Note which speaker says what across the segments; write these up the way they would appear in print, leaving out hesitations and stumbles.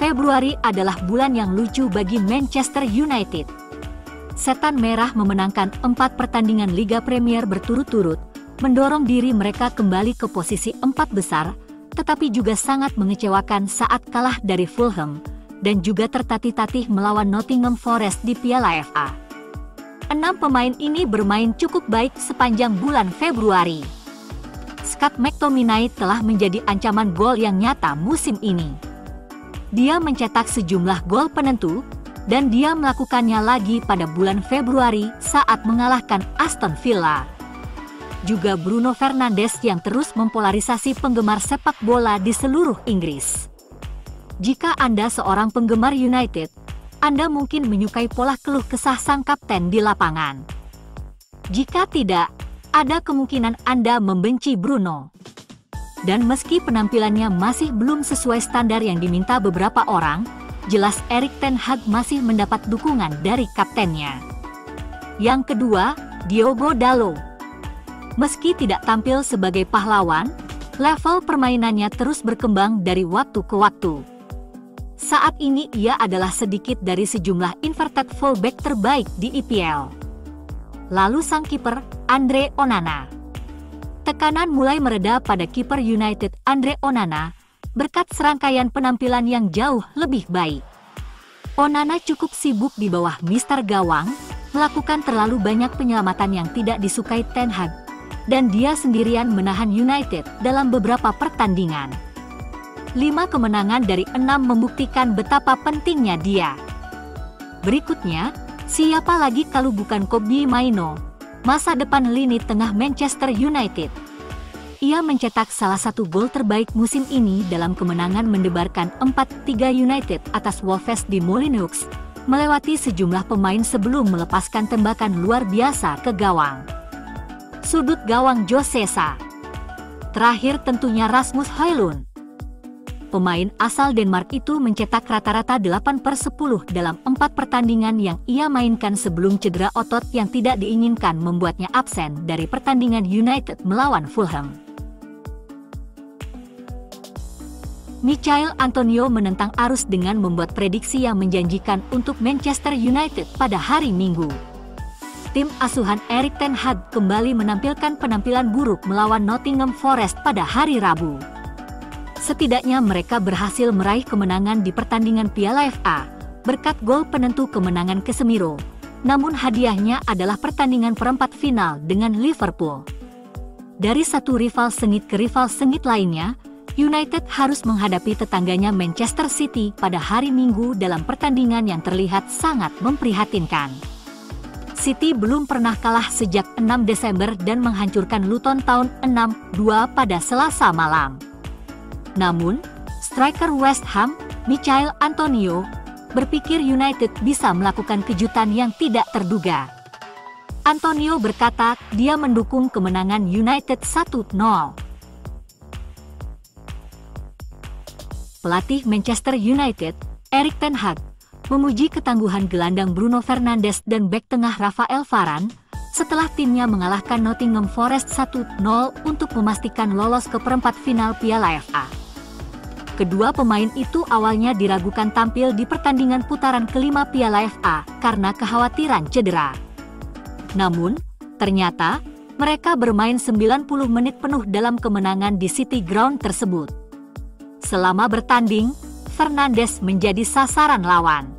Speaker 1: Februari adalah bulan yang lucu bagi Manchester United. Setan Merah memenangkan 4 pertandingan Liga Premier berturut-turut, mendorong diri mereka kembali ke posisi 4 besar, tetapi juga sangat mengecewakan saat kalah dari Fulham, dan juga tertatih-tatih melawan Nottingham Forest di Piala FA. 6 pemain ini bermain cukup baik sepanjang bulan Februari. Scott McTominay telah menjadi ancaman gol yang nyata musim ini. Dia mencetak sejumlah gol penentu, dan dia melakukannya lagi pada bulan Februari saat mengalahkan Aston Villa. Juga Bruno Fernandes yang terus mempolarisasi penggemar sepak bola di seluruh Inggris. Jika Anda seorang penggemar United, Anda mungkin menyukai pola keluh kesah sang kapten di lapangan. Jika tidak, ada kemungkinan Anda membenci Bruno. Dan meski penampilannya masih belum sesuai standar yang diminta beberapa orang, jelas Erik ten Hag masih mendapat dukungan dari kaptennya. Yang kedua, Diogo Dalot. Meski tidak tampil sebagai pahlawan, level permainannya terus berkembang dari waktu ke waktu. Saat ini ia adalah sedikit dari sejumlah inverted fullback terbaik di EPL. Lalu sang kiper, Andre Onana. Tekanan mulai mereda pada kiper United Andre Onana, berkat serangkaian penampilan yang jauh lebih baik. Onana cukup sibuk di bawah Mister Gawang, melakukan terlalu banyak penyelamatan yang tidak disukai Ten Hag, dan dia sendirian menahan United dalam beberapa pertandingan. 5 kemenangan dari 6 membuktikan betapa pentingnya dia. Berikutnya, siapa lagi kalau bukan Kobbie Mainoo, masa depan lini tengah Manchester United. Ia mencetak salah satu gol terbaik musim ini dalam kemenangan mendebarkan 4-3 United atas Wolves di Molineux, melewati sejumlah pemain sebelum melepaskan tembakan luar biasa ke gawang. Sudut gawang Josesa. Terakhir tentunya Rasmus Højlund. Pemain asal Denmark itu mencetak rata-rata 8/10 dalam 4 pertandingan yang ia mainkan sebelum cedera otot yang tidak diinginkan membuatnya absen dari pertandingan United melawan Fulham. Michail Antonio menentang arus dengan membuat prediksi yang menjanjikan untuk Manchester United pada hari Minggu. Tim asuhan Erik ten Hag kembali menampilkan penampilan buruk melawan Nottingham Forest pada hari Rabu. Setidaknya mereka berhasil meraih kemenangan di pertandingan Piala FA, berkat gol penentu kemenangan Casemiro. Namun hadiahnya adalah pertandingan perempat final dengan Liverpool. Dari satu rival sengit ke rival sengit lainnya, United harus menghadapi tetangganya Manchester City pada hari Minggu dalam pertandingan yang terlihat sangat memprihatinkan. City belum pernah kalah sejak 6 Desember dan menghancurkan Luton Town 6-2 pada Selasa malam. Namun, striker West Ham, Michail Antonio, berpikir United bisa melakukan kejutan yang tidak terduga. Antonio berkata dia mendukung kemenangan United 1-0. Pelatih Manchester United, Erik ten Hag, memuji ketangguhan gelandang Bruno Fernandes dan bek tengah Rafael Varane setelah timnya mengalahkan Nottingham Forest 1-0 untuk memastikan lolos ke perempat final Piala FA. Kedua pemain itu awalnya diragukan tampil di pertandingan putaran kelima Piala FA karena kekhawatiran cedera. Namun, ternyata mereka bermain 90 menit penuh dalam kemenangan di City Ground tersebut. Selama bertanding, Fernandes menjadi sasaran lawan.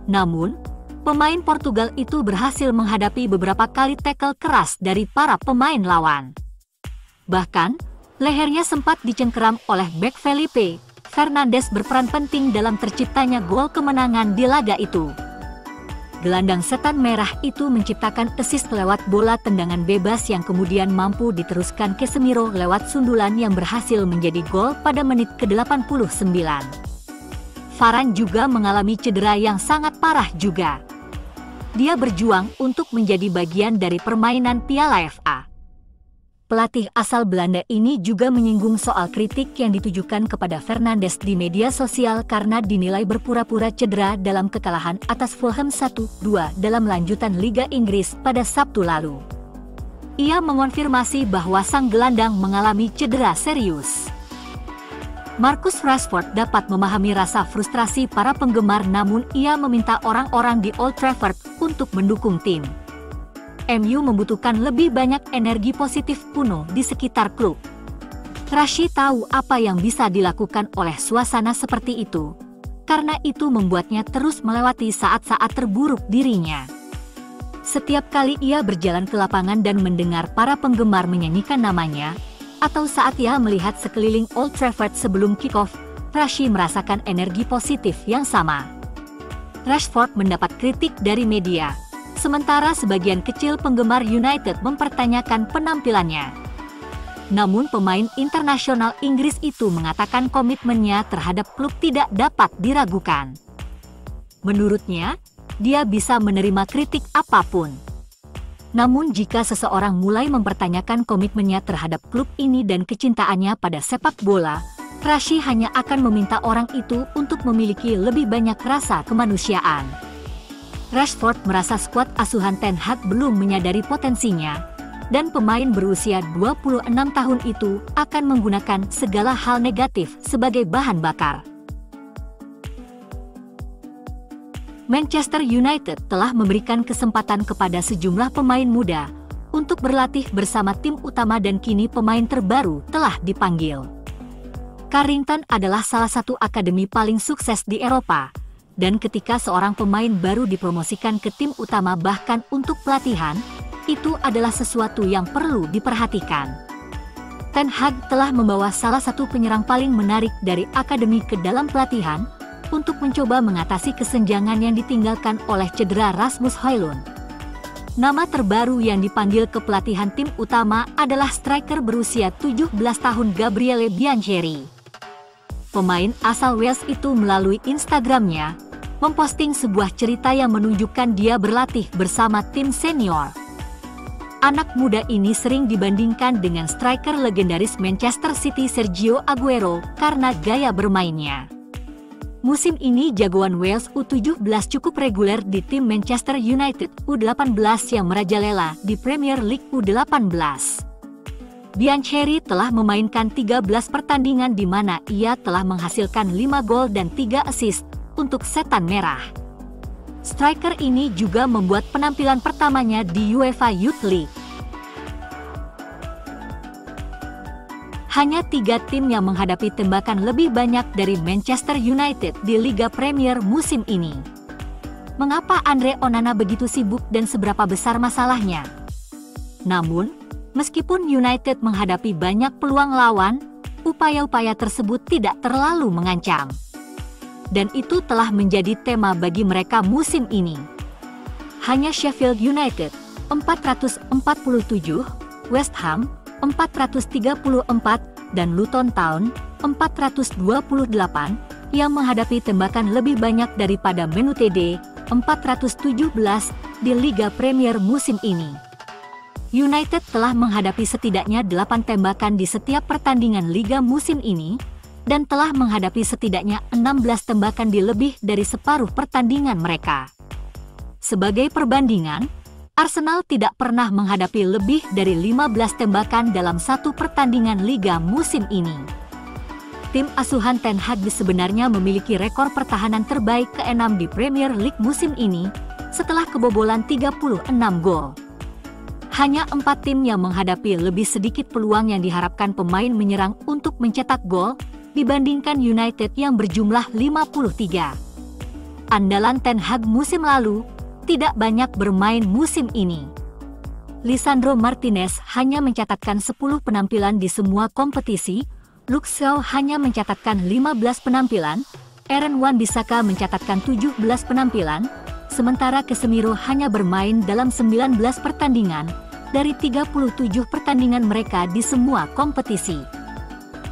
Speaker 1: Namun, pemain Portugal itu berhasil menghadapi beberapa kali tackle keras dari para pemain lawan. Bahkan, lehernya sempat dicengkeram oleh bek Felipe. Fernandes berperan penting dalam terciptanya gol kemenangan di laga itu. Gelandang setan merah itu menciptakan assist lewat bola tendangan bebas yang kemudian mampu diteruskan Casemiro lewat sundulan yang berhasil menjadi gol pada menit ke-89. Varane juga mengalami cedera yang sangat parah juga. Dia berjuang untuk menjadi bagian dari permainan Piala FA. Pelatih asal Belanda ini juga menyinggung soal kritik yang ditujukan kepada Fernandes di media sosial karena dinilai berpura-pura cedera dalam kekalahan atas Fulham 1-2 dalam lanjutan Liga Inggris pada Sabtu lalu. Ia mengonfirmasi bahwa sang gelandang mengalami cedera serius. Marcus Rashford dapat memahami rasa frustrasi para penggemar, namun ia meminta orang-orang di Old Trafford untuk mendukung tim. MU membutuhkan lebih banyak energi positif kuno di sekitar klub. Rashid tahu apa yang bisa dilakukan oleh suasana seperti itu, karena itu membuatnya terus melewati saat-saat terburuk dirinya. Setiap kali ia berjalan ke lapangan dan mendengar para penggemar menyanyikan namanya, atau saat ia melihat sekeliling Old Trafford sebelum kick-off, Rashid merasakan energi positif yang sama. Rashford mendapat kritik dari media, sementara sebagian kecil penggemar United mempertanyakan penampilannya. Namun pemain internasional Inggris itu mengatakan komitmennya terhadap klub tidak dapat diragukan. Menurutnya, dia bisa menerima kritik apapun. Namun jika seseorang mulai mempertanyakan komitmennya terhadap klub ini dan kecintaannya pada sepak bola, Rashid hanya akan meminta orang itu untuk memiliki lebih banyak rasa kemanusiaan. Rashford merasa skuad asuhan Ten Hag belum menyadari potensinya, dan pemain berusia 26 tahun itu akan menggunakan segala hal negatif sebagai bahan bakar. Manchester United telah memberikan kesempatan kepada sejumlah pemain muda untuk berlatih bersama tim utama dan kini pemain terbaru telah dipanggil. Carrington adalah salah satu akademi paling sukses di Eropa, dan ketika seorang pemain baru dipromosikan ke tim utama bahkan untuk pelatihan, itu adalah sesuatu yang perlu diperhatikan. Ten Hag telah membawa salah satu penyerang paling menarik dari akademi ke dalam pelatihan, untuk mencoba mengatasi kesenjangan yang ditinggalkan oleh cedera Rasmus Højlund. Nama terbaru yang dipanggil ke pelatihan tim utama adalah striker berusia 17 tahun Gabriele Biancheri. Pemain asal Wales itu melalui Instagramnya, memposting sebuah cerita yang menunjukkan dia berlatih bersama tim senior. Anak muda ini sering dibandingkan dengan striker legendaris Manchester City Sergio Aguero karena gaya bermainnya. Musim ini jagoan Wales U17 cukup reguler di tim Manchester United U18 yang merajalela di Premier League U18. Biancheri telah memainkan 13 pertandingan di mana ia telah menghasilkan 5 gol dan 3 assist untuk Setan Merah. Striker ini juga membuat penampilan pertamanya di UEFA Youth League. Hanya 3 tim yang menghadapi tembakan lebih banyak dari Manchester United di Liga Premier musim ini. Mengapa Andre Onana begitu sibuk dan seberapa besar masalahnya? Namun, meskipun United menghadapi banyak peluang lawan, upaya-upaya tersebut tidak terlalu mengancam. Dan itu telah menjadi tema bagi mereka musim ini. Hanya Sheffield United, 447, West Ham, 434, dan Luton Town, 428, yang menghadapi tembakan lebih banyak daripada Man United, 417, di Liga Premier musim ini. United telah menghadapi setidaknya 8 tembakan di setiap pertandingan Liga musim ini, dan telah menghadapi setidaknya 16 tembakan di lebih dari separuh pertandingan mereka. Sebagai perbandingan, Arsenal tidak pernah menghadapi lebih dari 15 tembakan dalam satu pertandingan Liga musim ini. Tim asuhan Ten Hag sebenarnya memiliki rekor pertahanan terbaik ke-6 di Premier League musim ini, setelah kebobolan 36 gol. Hanya 4 tim yang menghadapi lebih sedikit peluang yang diharapkan pemain menyerang untuk mencetak gol, dibandingkan United yang berjumlah 53. Andalan Ten Hag musim lalu tidak banyak bermain musim ini. Lisandro Martinez hanya mencatatkan 10 penampilan di semua kompetisi, Luke Shaw hanya mencatatkan 15 penampilan, Aaron Wan-Bissaka mencatatkan 17 penampilan, sementara Casemiro hanya bermain dalam 19 pertandingan dari 37 pertandingan mereka di semua kompetisi.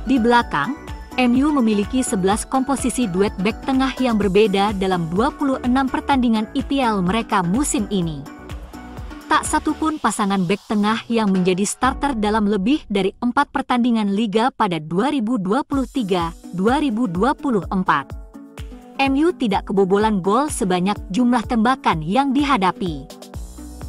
Speaker 1: Di belakang, MU memiliki 11 komposisi duet bek tengah yang berbeda dalam 26 pertandingan IPL mereka musim ini. Tak satu pun pasangan bek tengah yang menjadi starter dalam lebih dari 4 pertandingan Liga pada 2023-2024. MU tidak kebobolan gol sebanyak jumlah tembakan yang dihadapi.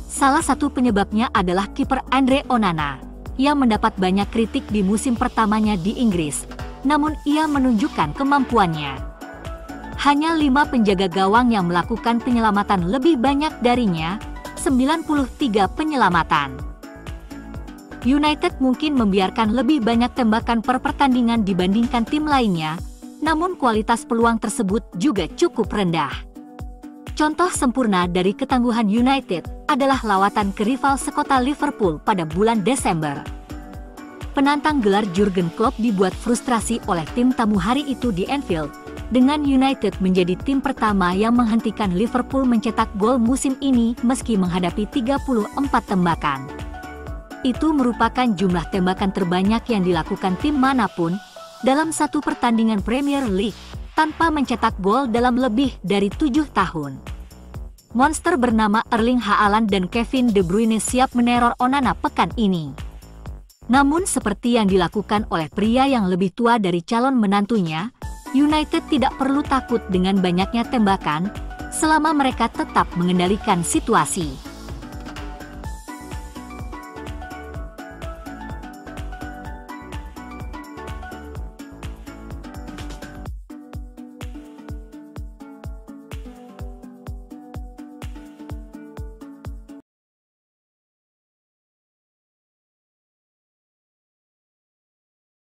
Speaker 1: Salah satu penyebabnya adalah kiper Andre Onana, yang mendapat banyak kritik di musim pertamanya di Inggris, namun ia menunjukkan kemampuannya. Hanya 5 penjaga gawang yang melakukan penyelamatan lebih banyak darinya, 93 penyelamatan. United mungkin membiarkan lebih banyak tembakan per pertandingan dibandingkan tim lainnya, namun kualitas peluang tersebut juga cukup rendah. Contoh sempurna dari ketangguhan United adalah lawatan ke rival sekota Liverpool pada bulan Desember. Penantang gelar Jurgen Klopp dibuat frustrasi oleh tim tamu hari itu di Anfield, dengan United menjadi tim pertama yang menghentikan Liverpool mencetak gol musim ini meski menghadapi 34 tembakan. Itu merupakan jumlah tembakan terbanyak yang dilakukan tim manapun dalam satu pertandingan Premier League tanpa mencetak gol dalam lebih dari 7 tahun. Monster bernama Erling Haaland dan Kevin De Bruyne siap meneror Onana pekan ini. Namun seperti yang dilakukan oleh pria yang lebih tua dari calon menantunya, United tidak perlu takut dengan banyaknya tembakan selama mereka tetap mengendalikan situasi.